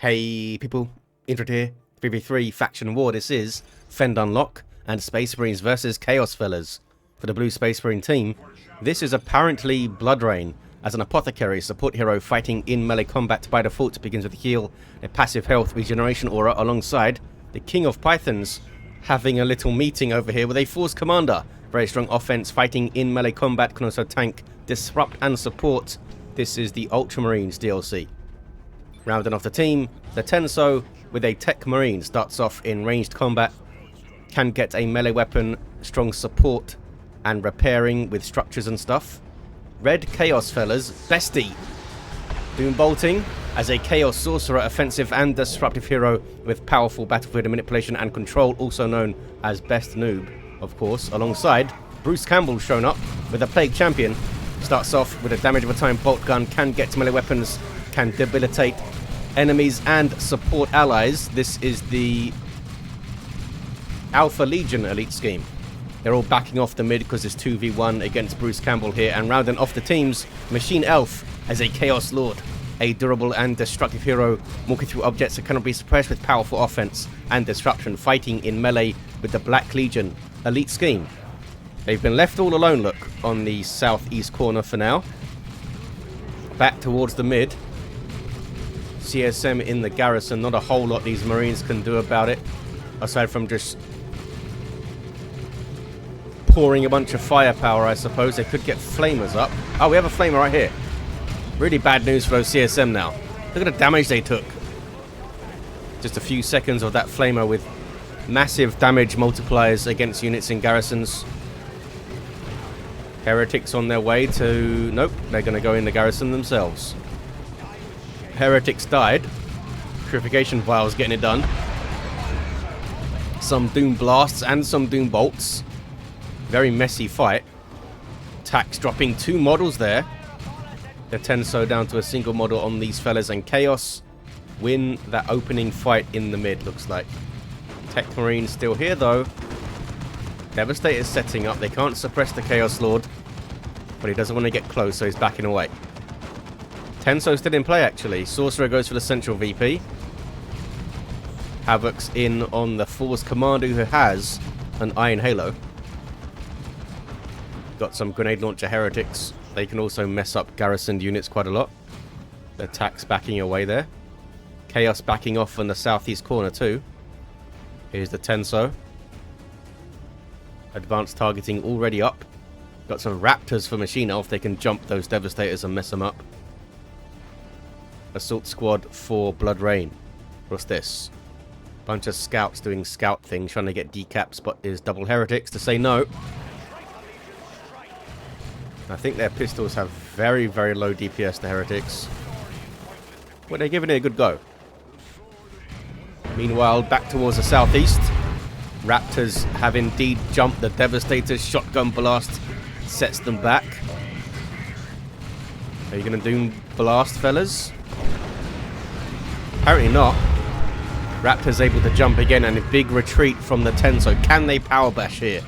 Hey people, Intro here, 3v3 Faction War. This is Fend Unlock and Space Marines versus Chaos Fellas for the Blue Space Marine team. This is apparently Blood Rain as an Apothecary support hero fighting in melee combat by default. Begins with a heal, a passive health regeneration aura alongside the King of Pythons having a little meeting over here with a Force Commander. Very strong offense, fighting in melee combat, can also tank, disrupt and support. This is the Ultramarines DLC. Rounding off the team, the Tenso with a Techmarine starts off in ranged combat, can get a melee weapon, strong support and repairing with structures and stuff. Red Chaos Fellas, Bestie, doom bolting as a Chaos Sorcerer, offensive and disruptive hero with powerful battlefield manipulation and control, also known as Best Noob, of course, alongside Bruce Campbell shown up with a Plague Champion. Starts off with a damage over time bolt gun, can get melee weapons, can debilitate enemies and support allies. This is the Alpha Legion elite scheme. They're all backing off the mid because it's 2v1 against Bruce Campbell here, and rounding off the teams, Machine Elf as a Chaos Lord, a durable and destructive hero, walking through objects that cannot be suppressed with powerful offense and disruption, fighting in melee with the Black Legion elite scheme. They've been left all alone, look, on the southeast corner for now. Back towards the mid. CSM in the garrison, not a whole lot these Marines can do about it, aside from just pouring a bunch of firepower, I suppose. They could get flamers up. Oh, we have a flamer right here. Really bad news for those CSM now. Look at the damage they took. Just a few seconds of that flamer with massive damage multipliers against units in garrisons. Heretics on their way to... Nope, they're going to go in the garrison themselves. Heretics died. Purification Vials getting it done. Some Doom Blasts and some Doom Bolts. Very messy fight. Tax dropping 2 models there. The Tenso down to a single model on these fellas, and Chaos win that opening fight in the mid, looks like. Techmarine still here though. Devastator's setting up. They can't suppress the Chaos Lord, but he doesn't want to get close, so he's backing away. Tenso still in play, actually. Sorcerer goes for the central VP. Havoc's in on the Force Commander, who has an Iron Halo. Got some grenade launcher heretics. They can also mess up garrisoned units quite a lot. The attack's backing away there. Chaos backing off on the southeast corner too. Here's the Tenso. Advanced targeting already up. Got some Raptors for Machine Elf. They can jump those Devastators and mess them up. Assault Squad for Blood Rain. What's this? Bunch of scouts doing scout things, trying to get decaps, but is double heretics to say no. I think their pistols have very, very low DPS, the heretics. But they're giving it a good go. Meanwhile, back towards the southeast. Raptors have indeed jumped the Devastators. Shotgun blast sets them back. Are you going to Doom Blast, fellas? Apparently not. Raptors able to jump again, and a big retreat from the Tenso. Can they power bash here?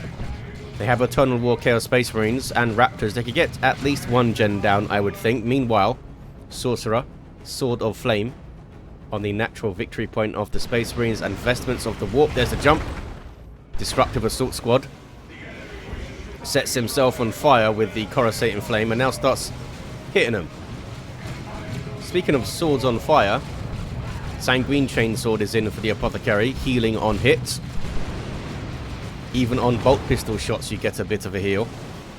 They have Eternal War Chaos Space Marines and Raptors. They could get at least 1 gen down, I would think. Meanwhile, Sorcerer, Sword of Flame, on the natural victory point of the Space Marines and Vestments of the Warp. There's the jump. Disruptive Assault Squad. Sets himself on fire with the Coruscating Flame and now starts hitting them. Speaking of swords on fire, Sanguine Chainsword is in for the Apothecary, healing on hits. Even on bolt pistol shots you get a bit of a heal.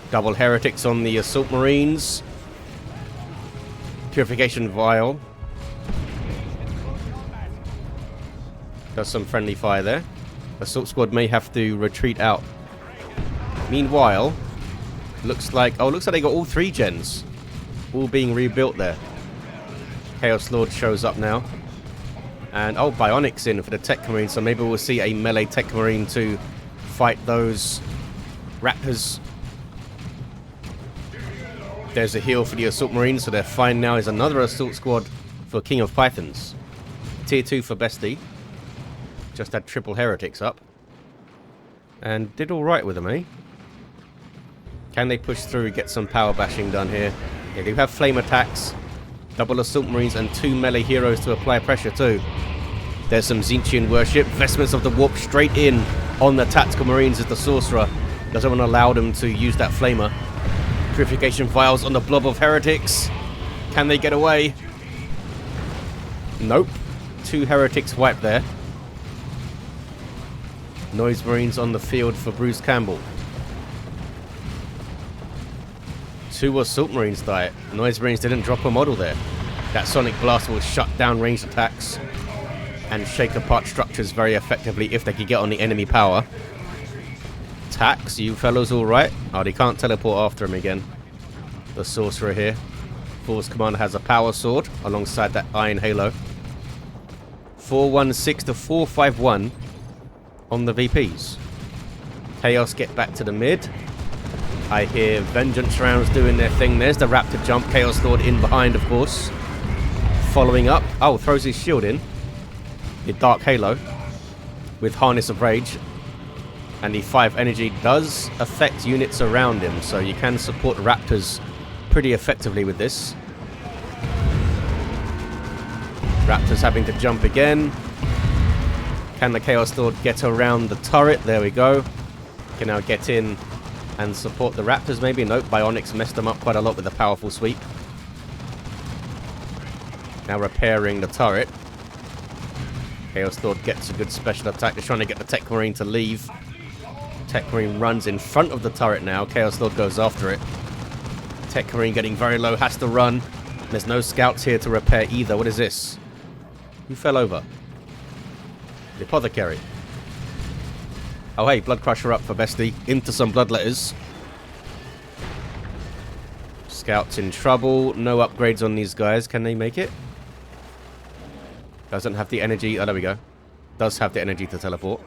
Double heretics on the Assault Marines. Purification Vial. Does some friendly fire there. Assault Squad may have to retreat out. Meanwhile, looks like they got all 3 gens. All being rebuilt there. Chaos Lord shows up now. And, Bionic's in for the Techmarine, so maybe we'll see a melee Techmarine to fight those Raptors. There's a heal for the Assault Marine, so they're fine now. Is another Assault Squad for King of Pythons. Tier 2 for Bestie. Just had triple heretics up. And did alright with them, eh? Can they push through, get some power bashing done here? They do have flame attacks. Double Assault Marines and 2 melee heroes to apply pressure too. There's some Tzeentchian worship. Vestments of the Warp straight in on the Tactical Marines as the Sorcerer doesn't want to allow them to use that Flamer. Purification Vials on the blob of heretics. Can they get away? Nope. 2 heretics wiped there. Noise Marines on the field for Bruce Campbell. 2 Assault Marines die. Noise Marines didn't drop a model there. That Sonic Blast will shut down ranged attacks and shake apart structures very effectively if they can get on the enemy power. Tax, you fellows alright? Oh, they can't teleport after him again. The Sorcerer here. Force Commander has a Power Sword alongside that Iron Halo. 416 to 451 on the VPs. Chaos get back to the mid. I hear Vengeance rounds doing their thing. There's the Raptor jump. Chaos Lord in behind, of course. Following up. Oh, throws his shield in. The Dark Halo with Harness of Rage, and the 5 energy does affect units around him, so you can support Raptors pretty effectively with this. Raptors having to jump again. Can the Chaos Lord get around the turret? There we go. Can now get in and support the Raptors maybe. Nope, Bionics messed them up quite a lot with a powerful sweep. Now repairing the turret. Chaos Lord gets a good special attack. They're trying to get the Techmarine to leave. Techmarine runs in front of the turret now. Chaos Lord goes after it. Techmarine getting very low, has to run. There's no scouts here to repair either. What is this? Who fell over? The Apothecary. Oh hey, Blood Crusher up for Bestie. Into some Bloodletters. Scouts in trouble. No upgrades on these guys. Can they make it? Doesn't have the energy. Oh, there we go. Does have the energy to teleport.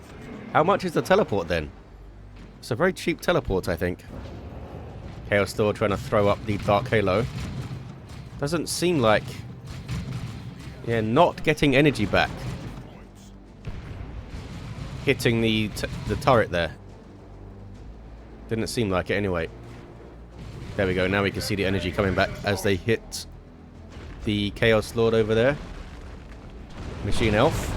How much is the teleport then? It's a very cheap teleport, I think. Chaos Lord trying to throw up the Dark Halo. Doesn't seem like... Yeah, not getting energy back. Hitting the turret there. Didn't seem like it anyway. There we go. Now we can see the energy coming back as they hit the Chaos Lord over there. Machine Elf.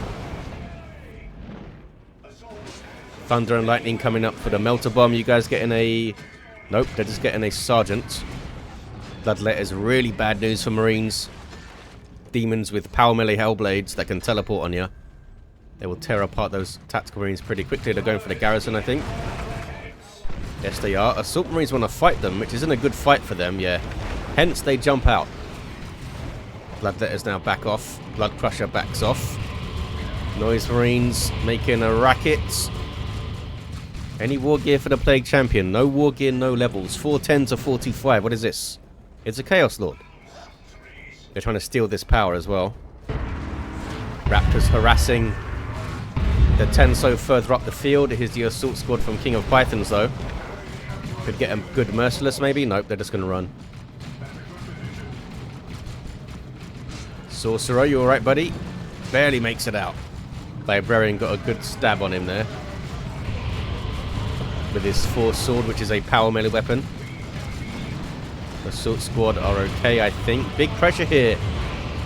Thunder and Lightning coming up for the Melter Bomb. You guys getting a... Nope, they're just getting a Sergeant. Bloodletter's really bad news for Marines. Demons with power melee Hellblades that can teleport on you. They will tear apart those Tactical Marines pretty quickly. They're going for the Garrison, I think. Yes, they are. Assault Marines want to fight them, which isn't a good fight for them, yeah. Hence, they jump out. Bloodletter's now back off. Blood Crusher backs off. Noise Marines making a racket. Any war gear for the Plague Champion? No war gear, no levels. 410 to 425. What is this? It's a Chaos Lord. They're trying to steal this power as well. Raptors harassing the Tenso further up the field. Here's the Assault Squad from King of Pythons, though. Could get a good Merciless, maybe? Nope, they're just going to run. Sorcerer, you alright, buddy? Barely makes it out. Librarian got a good stab on him there. With his Force Sword, which is a power melee weapon. The Assault Squad are okay, I think. Big pressure here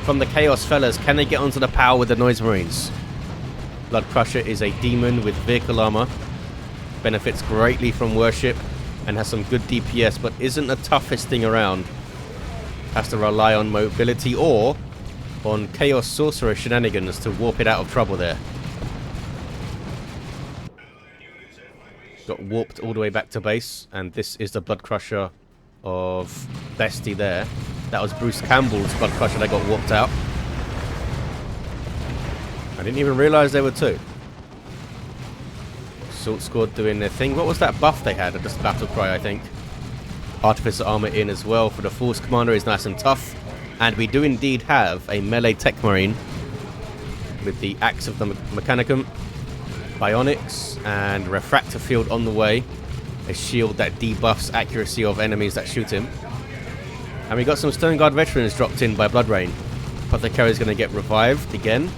from the Chaos fellas. Can they get onto the power with the Noise Marines? Blood Crusher is a demon with vehicle armor. Benefits greatly from worship and has some good DPS, but isn't the toughest thing around. Has to rely on mobility or on Chaos Sorcerer shenanigans to warp it out of trouble there. Got warped all the way back to base, and this is the Blood Crusher of Bestie there. That was Bruce Campbell's Blood Crusher that got warped out. I didn't even realise there were two. Assault Squad doing their thing. What was that buff they had at this battle cry, I think? Artificer armor in as well for the Force Commander is nice and tough. And we do indeed have a melee Techmarine with the Axe of the Mechanicum, Bionics, and Refractor Field on the way. A shield that debuffs accuracy of enemies that shoot him. And we got some Stone Guard veterans dropped in by Blood Rain. Apothecary is going to get revived again.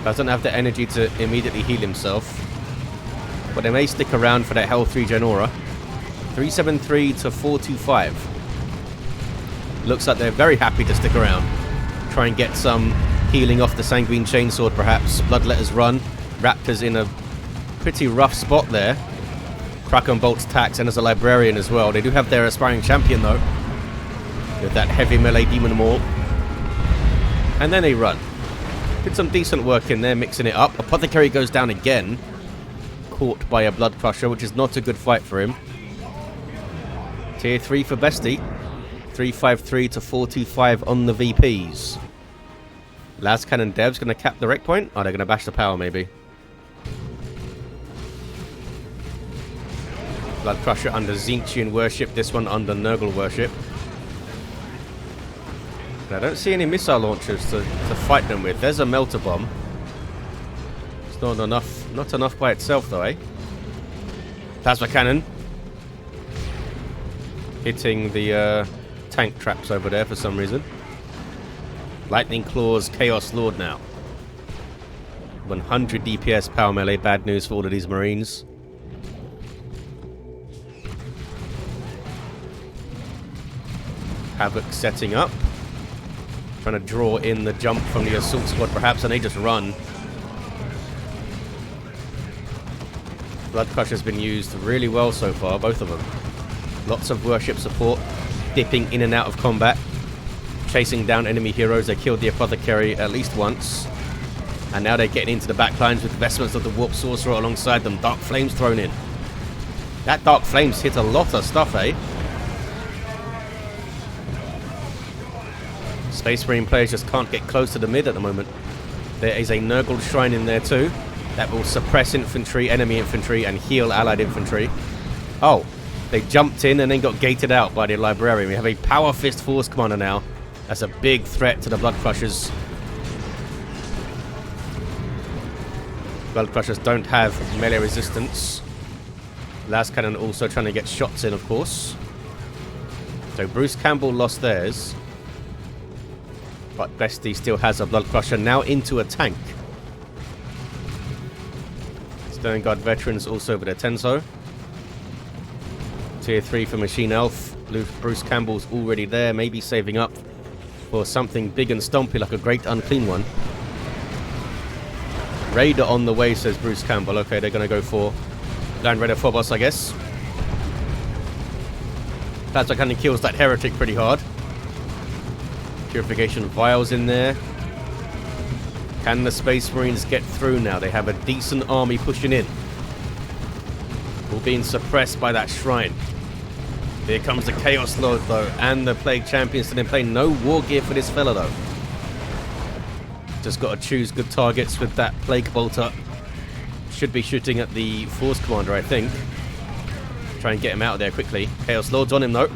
Doesn't have the energy to immediately heal himself. But they may stick around for that Hell 3 Gen Aura. 373 to 425. Looks like they're very happy to stick around. Try and get some healing off the Sanguine Chainsword, perhaps. Bloodletter's run. Raptor's in a pretty rough spot there. Crack and Bolt's tax, and as a Librarian as well. They do have their aspiring champion, though, with that heavy melee Demon Maul. And then they run. Did some decent work in there, mixing it up. Apothecary goes down again. Caught by a Blood Crusher, which is not a good fight for him. Tier 3 for Bestie. 353 to 425 on the VPs. Las Cannon Dev's going to cap the wreck point. Oh, they're going to bash the power, maybe. Blood Crusher under Tzeentchian Worship. This one under Nurgle Worship. And I don't see any missile launchers to fight them with. There's a Melter Bomb. It's not enough by itself, though, eh? Plasma Cannon. Hitting the tank traps over there for some reason. Lightning Claws, Chaos Lord now. 100 DPS power melee. Bad news for all of these Marines. Havoc setting up. Trying to draw in the jump from the Assault Squad perhaps, and they just run. Blood Crusher's been used really well so far, both of them. Lots of worship support, dipping in and out of combat, chasing down enemy heroes. They killed the Apothecary at least once. And now they're getting into the backlines with vestments of the Warp Sorcerer alongside them. Dark Flames thrown in. That Dark Flames hit a lot of stuff, eh? Space Marine players just can't get close to the mid at the moment. There is a Nurgle Shrine in there too. That will suppress infantry, enemy infantry, and heal allied infantry. Oh, they jumped in and then got gated out by the Librarian. We have a Power Fist Force Commander now. That's a big threat to the Blood Crushers. Blood Crushers don't have melee resistance. Las Cannon also trying to get shots in, of course. So Bruce Campbell lost theirs. But Bestie still has a Blood Crusher now into a tank. Stone Guard veterans also over their Tenso. Tier 3 for Machine Elf. Bruce Campbell's already there, maybe saving up for something big and stompy like a Great Unclean One. Raider on the way, says Bruce Campbell. Okay, they're going to go for Land Raider Phobos, I guess. Plasma Cannon kills that Heretic pretty hard. Purification Vials in there. Can the Space Marines get through now? They have a decent army pushing in. All being suppressed by that shrine. Here comes the Chaos Lord, though, and the Plague Champion still in play. No war gear for this fella, though. Just got to choose good targets with that Plague Bolter. Should be shooting at the Force Commander, I think. Try and get him out of there quickly. Chaos Lord's on him, though.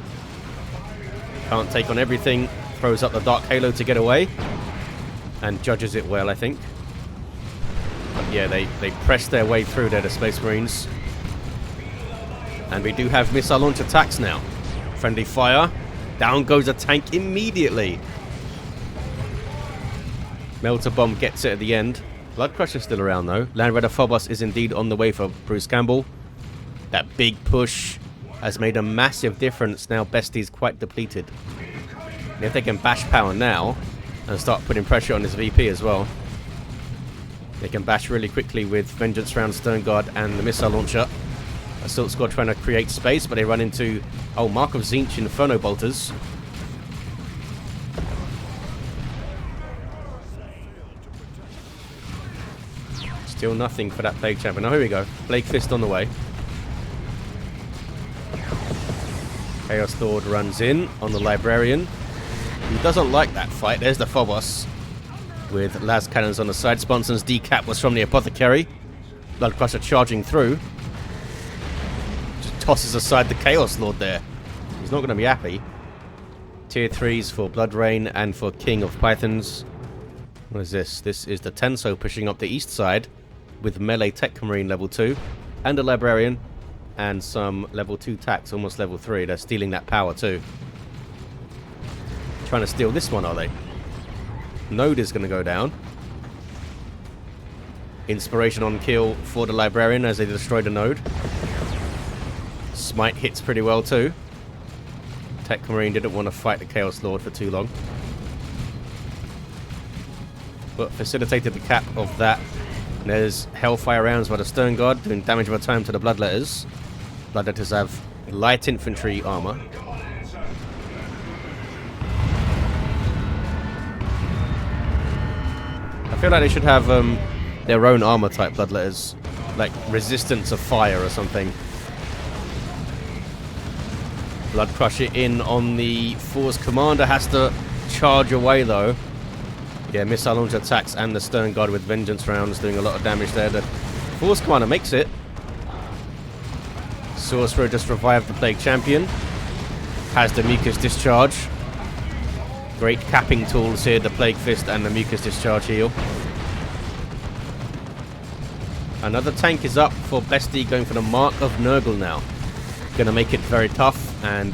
Can't take on everything. Throws up the Dark Halo to get away. And judges it well, I think. But yeah, they press their way through there, the Space Marines. And we do have missile launch attacks now. Friendly fire. Down goes a tank immediately. Melter Bomb gets it at the end. Blood Crusher's still around, though. Land Raider Phobos is indeed on the way for Bruce Campbell. That big push has made a massive difference. Now Bestie's quite depleted. And if they can bash power now and start putting pressure on his VP as well, they can bash really quickly with Vengeance Round, Stone Guard, and the missile launcher. Assault Squad trying to create space, but they run into, oh, Mark of Tzeentch Inferno Bolters. Still nothing for that Plague Champion. Oh, here we go. Plague Fist on the way. Chaos Lord runs in on the Librarian, who doesn't like that fight. There's the Phobos with las cannons on the side. Sponson's decap was from the Apothecary. Blood Crusher charging through. Just tosses aside the Chaos Lord there. He's not going to be happy. Tier 3s for Blood Rain and for King of Pythons. What is this? This is the Tenso pushing up the east side with melee Techmarine level 2 and a Librarian and some level 2 tax, almost level 3. They're stealing that power too. Trying to steal this one, are they? Node is going to go down. Inspiration on kill for the Librarian as they destroy the node. Smite hits pretty well too. Techmarine didn't want to fight the Chaos Lord for too long, but facilitated the cap of that. And there's Hellfire rounds by the Stern Guard, doing damage over time to the Bloodletters. Bloodletters have light infantry armor. I feel like they should have their own armor type Bloodletters, like resistance of fire or something. Blood Crusher in on the Force Commander, has to charge away though. Yeah, missile launch attacks and the Stern Guard with Vengeance rounds doing a lot of damage there. The Force Commander makes it. Sorcerer just revived the Plague Champion. Has the Mucus Discharge. Great capping tools here, the Plague Fist and the Mucus Discharge heal. Another tank is up for Bestie, going for the Mark of Nurgle now. Going to make it very tough, and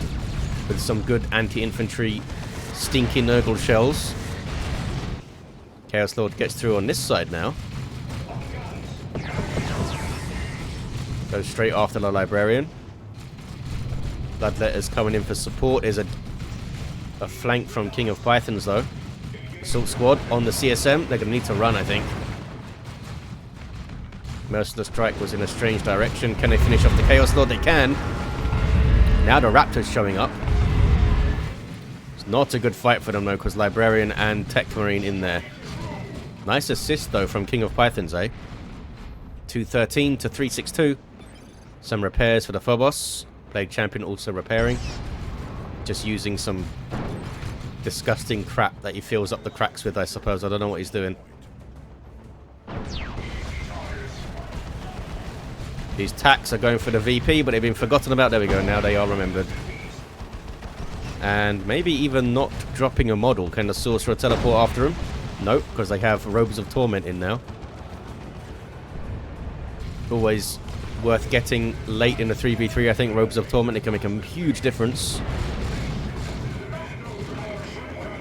with some good anti-infantry stinky Nurgle shells. Chaos Lord gets through on this side now. Goes straight after the Librarian. Bloodletters coming in for support. Is a flank from King of Pythons though. Assault Squad on the CSM. They're going to need to run, I think. Merciless Strike was in a strange direction. Can they finish off the Chaos Lord? They can. Now the Raptors showing up. It's not a good fight for them though, because Librarian and Techmarine in there. Nice assist though from King of Pythons, eh? 213 to 362. Some repairs for the Phobos. Plague Champion also repairing. Just using some disgusting crap that he fills up the cracks with, I suppose. I don't know what he's doing. These tacks are going for the VP, but they've been forgotten about. There we go, now they are remembered. And maybe even not dropping a model. Can the Sorcerer teleport after him? Nope, because they have Robes of Torment in now. Always worth getting late in the 3v3, I think. Robes of Torment, it can make a huge difference.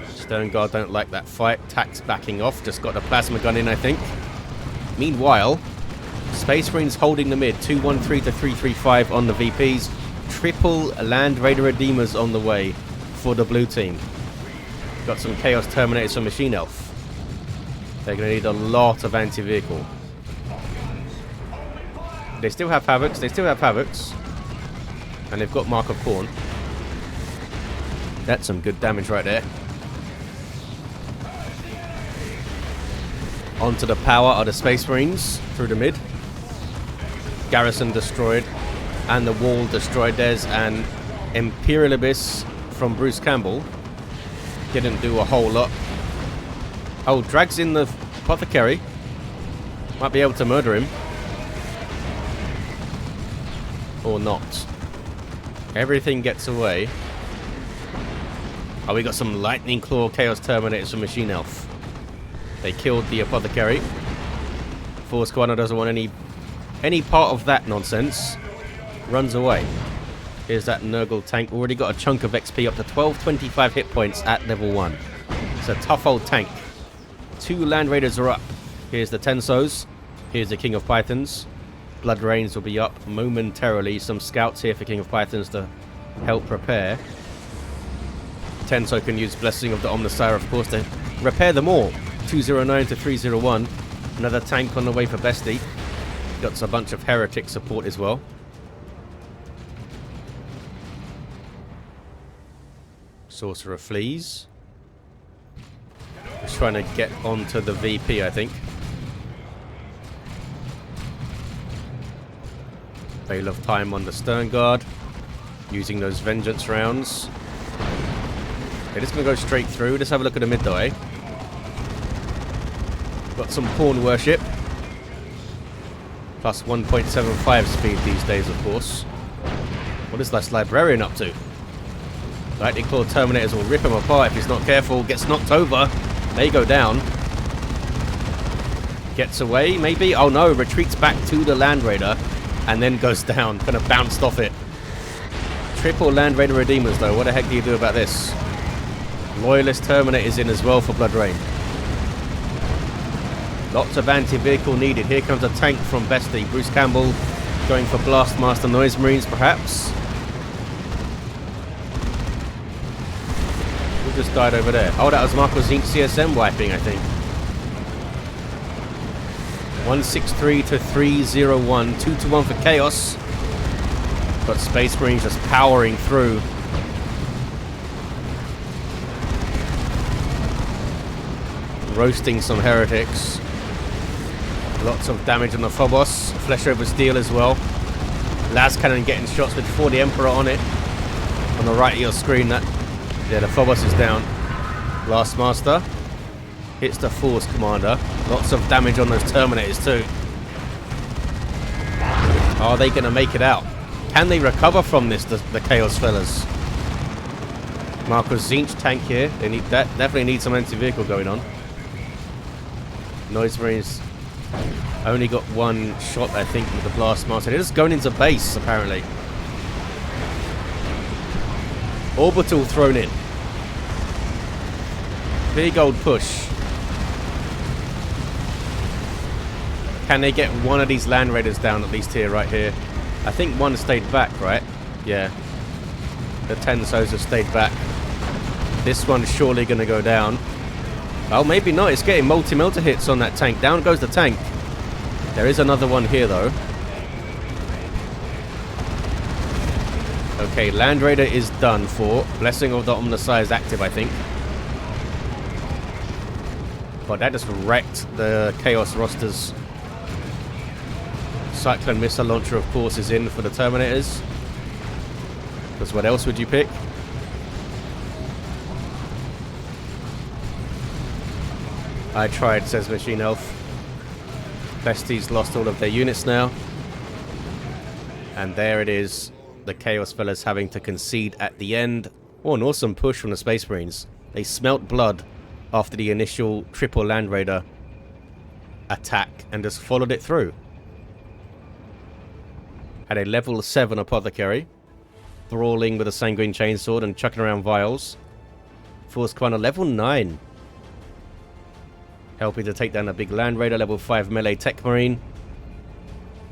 Stern Guard don't like that fight. Tack's backing off, just got the plasma gun in, I think. Meanwhile, Space Marines holding the mid, 213 to 335 on the VPs. Triple Land Raider Redeemers on the way for the blue team. Got some Chaos Terminators from Machine Elf. They're going to need a lot of anti-vehicle. They still have Havocs. And they've got Mark of Khorne. That's some good damage right there. Onto the power of the Space Marines through the mid. Garrison destroyed. And the wall destroyed. There's an Imperial Abyss from Bruce Campbell. Didn't do a whole lot. Oh, drags in the Apothecary. Might be able to murder him. Or not. Everything gets away. Oh, we got some Lightning Claw Chaos Terminators from Machine Elf. They killed the Apothecary. Force Commander doesn't want any part of that nonsense. Runs away. Here's that Nurgle tank. Already got a chunk of XP, up to 1225 hit points at level 1. It's a tough old tank. 2 Land Raiders are up. Here's the Tensos. Here's the King of Pythons. Blood Rains will be up momentarily. Some scouts here for King of Pythons to help repair. Tenso can use Blessing of the Omnissiah, of course, to repair them all. 209 to 301. Another tank on the way for Bestie. Got a bunch of heretic support as well. Sorcerer flees. Just trying to get onto the VP, I think. Veil of Time on the Stern Guard. Using those Vengeance rounds. Okay, just going to go straight through. Let's have a look at the mid though, eh? Got some Pawn Worship. Plus 1.75 speed these days, of course. What is this Librarian up to? Lightning Claw Terminators will rip him apart if he's not careful. Gets knocked over. They go down. Gets away, maybe? Oh no, retreats back to the Land Raider. And then goes down. Kind of bounced off it. Triple Land Raider Redeemers, though. What the heck do you do about this? Loyalist Terminators in as well for Blood Rain. Lots of anti-vehicle needed. Here comes a tank from Bestie. Bruce Campbell going for Blastmaster Noise Marines, perhaps. just died over there? Oh, that was Marco Zinc CSM wiping, I think. 163 to 301. 2-1 for Chaos. But Space Marines just powering through. Roasting some heretics. Lots of damage on the Phobos. Flesh over steel as well. Las Cannon getting shots with 40 Emperor on it. On the right of your screen, that. Yeah, the Phobos is down. Blast Master. Hits the Force Commander. Lots of damage on those Terminators too. Are they going to make it out? Can they recover from this, the Chaos fellas? Marcus Zinch tank here. They need that. Definitely need some anti-vehicle going on. Noise Marines only got one shot, I think, with the Blast Master. They're just going into base, apparently. Orbital thrown in. Big old push. Can they get one of these Land Raiders down, at least here, right here? I think one stayed back, right? Yeah. The Tensos have stayed back. This one's surely going to go down. Oh, maybe not. It's getting multi-melter hits on that tank. Down goes the tank. There is another one here, though. Okay, Land Raider is done for. Blessing of the Omnissiah is active, I think. But that just wrecked the Chaos rosters. Cyclone Missile Launcher, of course, is in for the Terminators. Because what else would you pick? I tried, says Machine Elf. Bestie's lost all of their units now. And there it is. The Chaos fellas having to concede at the end. Oh, an awesome push from the Space Marines. They smelt blood after the initial triple Land Raider attack and just followed it through. Had a level 7 Apothecary. Brawling with a Sanguine Chainsword and chucking around vials. Force Commander level 9. Helping to take down a big Land Raider, level 5 melee Techmarine.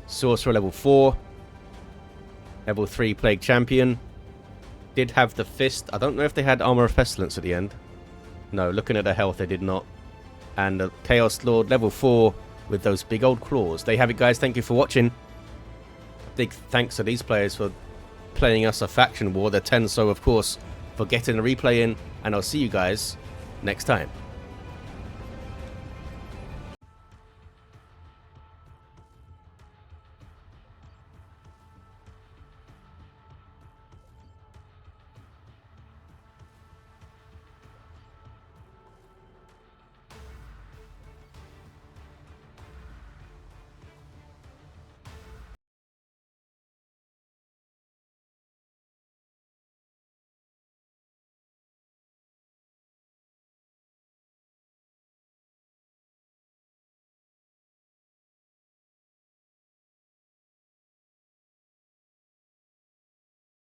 Sorcerer level 4. Level 3 Plague Champion. Did have the Fist. I don't know if they had Armor of Pestilence at the end. No, looking at their health, they did not. And the Chaos Lord level 4 with those big old claws. There you have it, guys. Thank you for watching. Big thanks to these players for playing us a faction war. The Tenso, of course, for getting a replay in. And I'll see you guys next time.